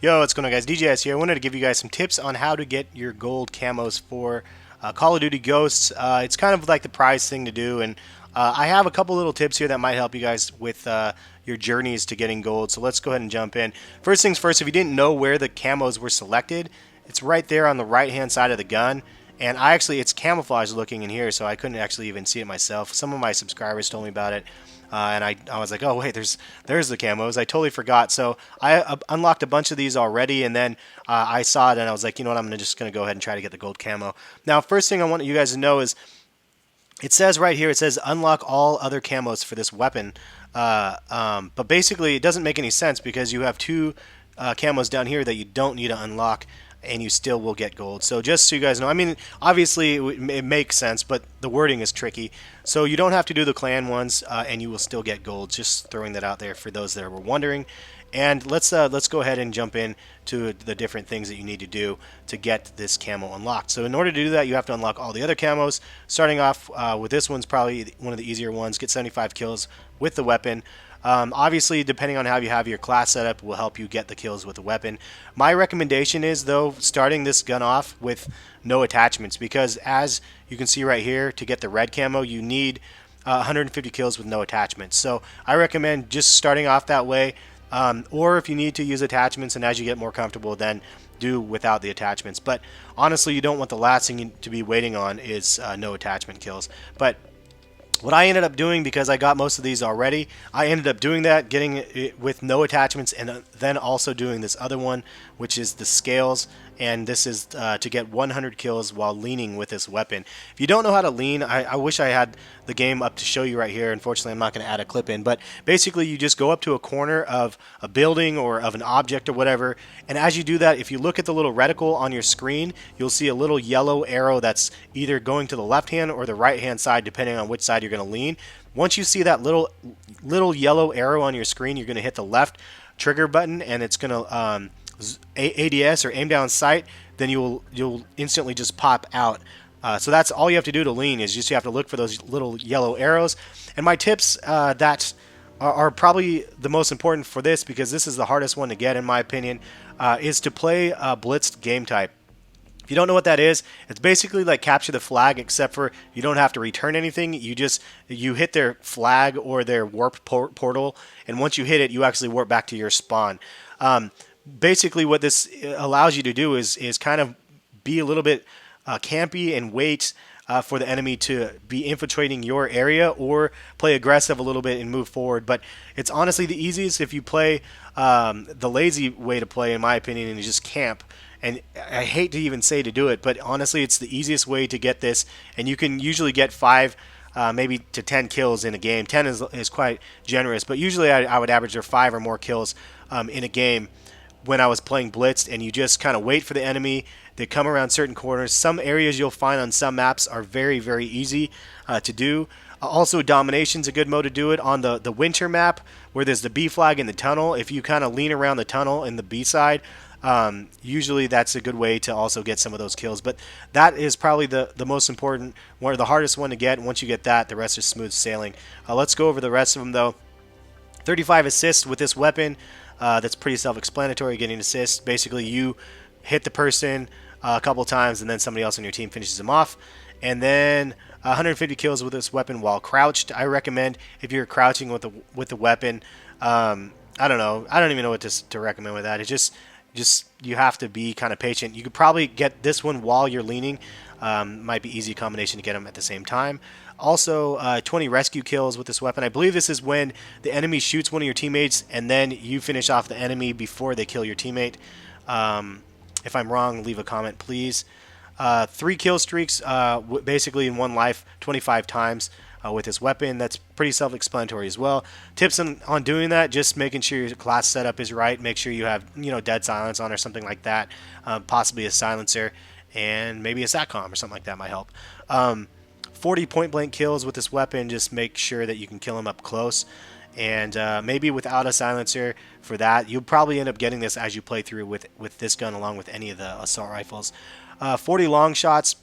Yo, what's going on, guys? DJS here. I wanted to give you guys some tips on how to get your gold camos for Call of Duty Ghosts. It's kind of like the prize thing to do, and I have a couple little tips here that might help you guys with your journeys to getting gold. So let's go ahead and jump in. First things first, if you didn't know where the camos were selected, it's right there on the right-hand side of the gun. And it's camouflage looking in here, so I couldn't actually even see it myself. Some of my subscribers told me about it. And I was like, oh wait, there's the camos. I totally forgot. So I unlocked a bunch of these already, and then I saw it, and I was like, you know what, just gonna go ahead and try to get the gold camo. Now, first thing I want you guys to know is it says right here, it says unlock all other camos for this weapon. But basically, it doesn't make any sense because you have two camos down here that you don't need to unlock, and you still will get gold. So just so you guys know, I mean, obviously it makes sense, but the wording is tricky. So you don't have to do the clan ones, and you will still get gold. Just throwing that out there for those that were wondering. And let's go ahead and jump in to the different things that you need to do to get this camo unlocked. So in order to do that, you have to unlock all the other camos. Starting off with this one's probably one of the easier ones. Get 75 kills with the weapon. Obviously, depending on how you have your class setup, will help you get the kills with the weapon. My recommendation is, though, starting this gun off with no attachments, because as you can see right here, to get the red camo, you need 150 kills with no attachments. So I recommend just starting off that way, or if you need to use attachments, and as you get more comfortable, then do without the attachments. But honestly, you don't want the last thing to be waiting on is no attachment kills. But what I ended up doing, because I got most of these already, I ended up doing that, getting it with no attachments, and then also doing this other one, which is the scales. And this is to get 100 kills while leaning with this weapon. If you don't know how to lean, I wish I had the game up to show you right here. Unfortunately, I'm not going to add a clip in. But basically, you just go up to a corner of a building or of an object or whatever. And as you do that, if you look at the little reticle on your screen, you'll see a little yellow arrow that's either going to the left hand or the right hand side, depending on which side you're going to lean. Once you see that little yellow arrow on your screen, you're going to hit the left trigger button, and it's going to ADS or aim down sight. Then you'll instantly just pop out. So that's all you have to do to lean, is just you have to look for those little yellow arrows. And my tips that are probably the most important for this, because this is the hardest one to get in my opinion, is to play blitzed game type. If you don't know what that is, it's basically like capture the flag, except for you don't have to return anything. You hit their flag or their warp portal, and once you hit it, you actually warp back to your spawn. Basically, what this allows you to do is kind of be a little bit campy and wait for the enemy to be infiltrating your area, or play aggressive a little bit and move forward. But it's honestly the easiest if you play the lazy way to play, in my opinion, and you just camp. And I hate to even say to do it, but honestly, it's the easiest way to get this. And you can usually get 5, maybe to 10 kills in a game. 10 is quite generous, but usually I would average 5 or more kills in a game when I was playing blitzed. And you just kind of wait for the enemy. They come around certain corners. Some areas you'll find on some maps are very, very easy to do. Also, domination's a good mode to do it. On the winter map, where there's the B flag in the tunnel, if you kind of lean around the tunnel in the B side, usually that's a good way to also get some of those kills. But that is probably the most important one, or the hardest one to get. Once you get that, the rest is smooth sailing. Let's go over the rest of them, though. 35 assists with this weapon. That's pretty self-explanatory. Getting assists, basically you hit the person a couple times, and then somebody else on your team finishes them off. And then 150 kills with this weapon while crouched. I recommend, if you're crouching with the weapon, I don't know. I don't even know what to recommend with that. It's just you have to be kind of patient. You could probably get this one while you're leaning. Might be easy combination to get them at the same time. Also, 20 rescue kills with this weapon. I believe this is when the enemy shoots one of your teammates, and then you finish off the enemy before they kill your teammate. If I'm wrong, leave a comment, please. 3 kill streaks, basically in one life, 25 times with this weapon. That's pretty self-explanatory as well. Tips on doing that: just making sure your class setup is right. Make sure you have dead silence on or something like that. Possibly a silencer, and maybe a satcom or something like that might help. 40 point-blank kills with this weapon. Just make sure that you can kill them up close. And maybe without a silencer for that. You'll probably end up getting this as you play through with this gun, along with any of the assault rifles. 40 long shots.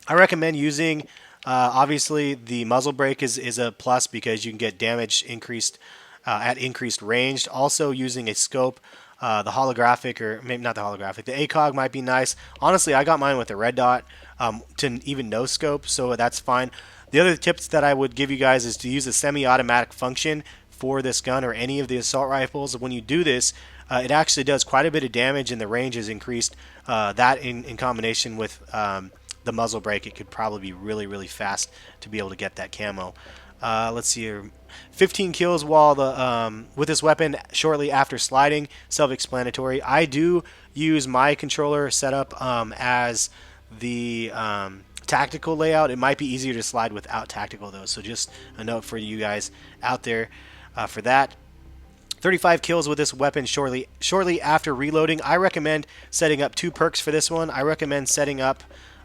I recommend using, obviously, the muzzle brake is a plus, because you can get damage increased at increased range. Also, using a scope The holographic, or maybe not the holographic, the ACOG might be nice. Honestly, I got mine with the red dot to even no scope, so that's fine. The other tips that I would give you guys is to use the semi-automatic function for this gun or any of the assault rifles. When you do this, it actually does quite a bit of damage and the range is increased. That in combination with the muzzle brake, it could probably be really, really fast to be able to get that camo. Let's see here. 15 kills while with this weapon shortly after sliding. Self-explanatory. I do use my controller setup as the tactical layout. It might be easier to slide without tactical though, so just a note for you guys out there for that. 35 kills with this weapon shortly after reloading. I recommend setting up 2 perks for this one. I recommend setting up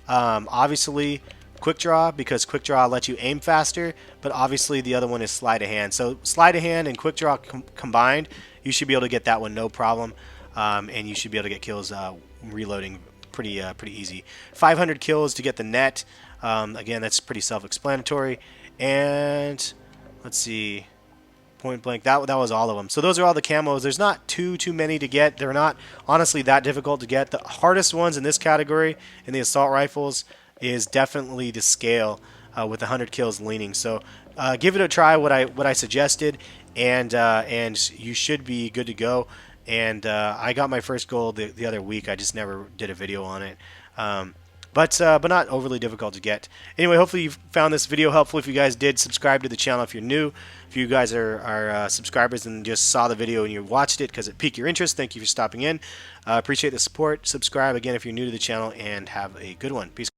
obviously quick draw, because quick draw lets you aim faster, but obviously the other one is sleight of hand. So sleight of hand and quick draw combined, you should be able to get that one no problem, and you should be able to get kills reloading pretty easy. 500 kills to get the net. Again, that's pretty self-explanatory. And let's see, point blank, that was all of them. So those are all the camos. There's not too many to get. They're not honestly that difficult to get. The hardest ones in this category in the assault rifles is definitely the scale with 100 kills leaning. So give it a try, what I suggested, and you should be good to go. And I got my first gold the other week. I just never did a video on it. But not overly difficult to get. Anyway, hopefully you found this video helpful. If you guys did, subscribe to the channel if you're new. If you guys are subscribers and just saw the video and you watched it because it piqued your interest, thank you for stopping in. Appreciate the support. Subscribe again if you're new to the channel, and have a good one. Peace.